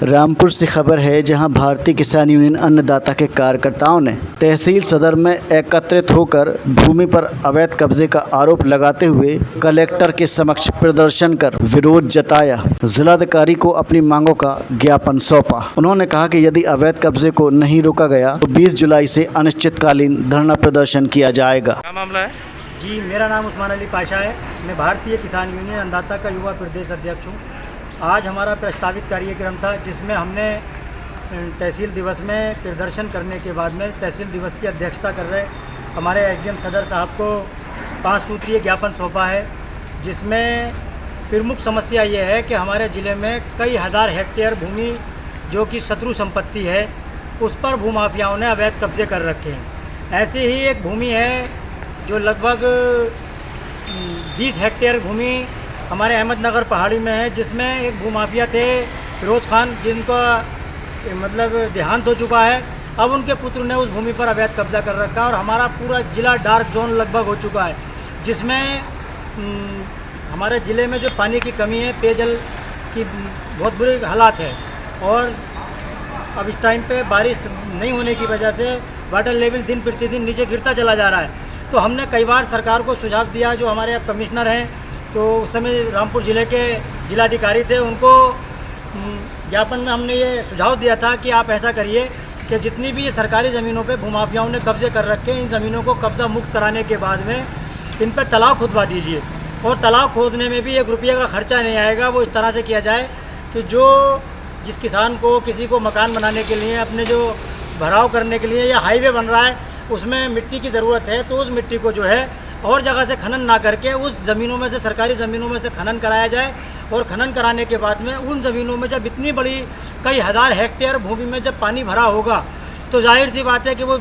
रामपुर से खबर है, जहां भारतीय किसान यूनियन अन्नदाता के कार्यकर्ताओं ने तहसील सदर में एकत्रित होकर भूमि पर अवैध कब्जे का आरोप लगाते हुए कलेक्टर के समक्ष प्रदर्शन कर विरोध जताया। जिलाधिकारी को अपनी मांगों का ज्ञापन सौंपा। उन्होंने कहा कि यदि अवैध कब्जे को नहीं रोका गया तो 20 जुलाई से अनिश्चितकालीन धरना प्रदर्शन किया जाएगा। क्या मामला है? जी, मेरा नाम उस्मान अली पाशा है। मैं भारतीय किसान यूनियन अन्नदाता का युवा प्रदेश अध्यक्ष हूँ। आज हमारा प्रस्तावित कार्यक्रम था, जिसमें हमने तहसील दिवस में प्रदर्शन करने के बाद में तहसील दिवस की अध्यक्षता कर रहे हमारे एसडीएम सदर साहब को 5 सूत्रीय ज्ञापन सौंपा है, जिसमें प्रमुख समस्या ये है कि हमारे ज़िले में कई हज़ार हेक्टेयर भूमि जो कि शत्रु संपत्ति है, उस पर भूमाफियाओं ने अवैध कब्जे कर रखे हैं। ऐसी ही एक भूमि है जो लगभग 20 हेक्टेयर भूमि हमारे अहमदनगर पहाड़ी में है, जिसमें एक भूमाफिया थे फिरोज़ खान, जिनका मतलब देहांत हो चुका है। अब उनके पुत्र ने उस भूमि पर अवैध कब्जा कर रखा है और हमारा पूरा ज़िला डार्क जोन लगभग हो चुका है, जिसमें हमारे ज़िले में जो पानी की कमी है, पेयजल की बहुत बुरी हालात है और अब इस टाइम पे बारिश नहीं होने की वजह से वाटर लेवल दिन प्रतिदिन नीचे गिरता चला जा रहा है। तो हमने कई बार सरकार को सुझाव दिया, जो हमारे कमिश्नर हैं, तो उस समय रामपुर ज़िले के जिलाधिकारी थे, उनको ज्ञापन में हमने ये सुझाव दिया था कि आप ऐसा करिए कि जितनी भी सरकारी ज़मीनों पे भूमाफियाओं ने कब्जे कर रखे हैं, इन ज़मीनों को कब्जा मुक्त कराने के बाद में इन पर तालाब खुदवा दीजिए और तालाब खोदने में भी 1 रुपये का खर्चा नहीं आएगा। वो इस तरह से किया जाए कि जिस किसान को किसी को मकान बनाने के लिए, अपने जो भराव करने के लिए या हाईवे बन रहा है, उसमें मिट्टी की ज़रूरत है, तो उस मिट्टी को जो है और जगह से खनन ना करके उस ज़मीनों में से, सरकारी ज़मीनों में से खनन कराया जाए और खनन कराने के बाद में उन ज़मीनों में जब इतनी बड़ी कई हज़ार हेक्टेयर भूमि में जब पानी भरा होगा, तो जाहिर सी बात है कि वो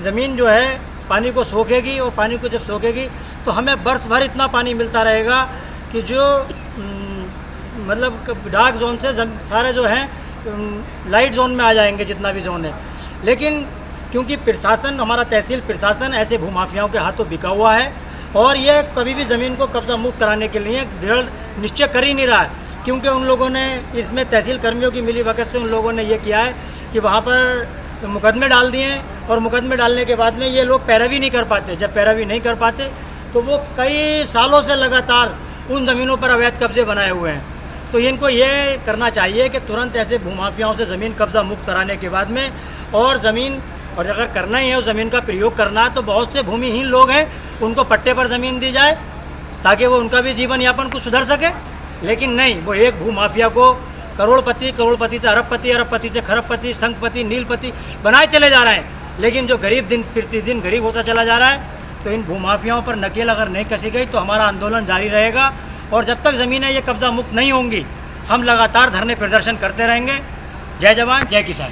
ज़मीन जो है पानी को सोखेगी और पानी को जब सोखेगी तो हमें वर्ष भर इतना पानी मिलता रहेगा कि जो मतलब डार्क जोन से सारे जो हैं लाइट जोन में आ जाएंगे, जितना भी जोन है। लेकिन क्योंकि प्रशासन, हमारा तहसील प्रशासन ऐसे भूमाफियाओं के हाथों बिका हुआ है और ये कभी भी ज़मीन को कब्जा मुक्त कराने के लिए दृढ़ निश्चय कर ही नहीं रहा है, क्योंकि उन लोगों ने इसमें तहसील कर्मियों की मिलीभगत से उन लोगों ने ये किया है कि वहाँ पर मुकदमे डाल दिए और मुकदमे डालने के बाद में ये लोग पैरवी नहीं कर पाते। जब पैरवी नहीं कर पाते तो वो कई सालों से लगातार उन ज़मीनों पर अवैध कब्जे बनाए हुए हैं। तो इनको ये करना चाहिए कि तुरंत ऐसे भूमाफियाओं से ज़मीन कब्जा मुक्त कराने के बाद में और ज़मीन, और अगर करना ही है उस ज़मीन का प्रयोग करना है, तो बहुत से भूमिहीन लोग हैं, उनको पट्टे पर ज़मीन दी जाए ताकि वो उनका भी जीवन यापन कुछ सुधर सके। लेकिन नहीं, वो एक भूमाफिया को करोड़पति से अरबपति, अरबपति से खरबपति, संखपति, नीलपति बनाए चले जा रहे हैं। लेकिन जो गरीब दिन प्रतिदिन गरीब होता चला जा रहा है, तो इन भूमाफियाओं पर नकेल अगर नहीं कसी गई तो हमारा आंदोलन जारी रहेगा और जब तक ज़मीनें ये कब्जा मुक्त नहीं होंगी, हम लगातार धरने प्रदर्शन करते रहेंगे। जय जवान, जय किसान।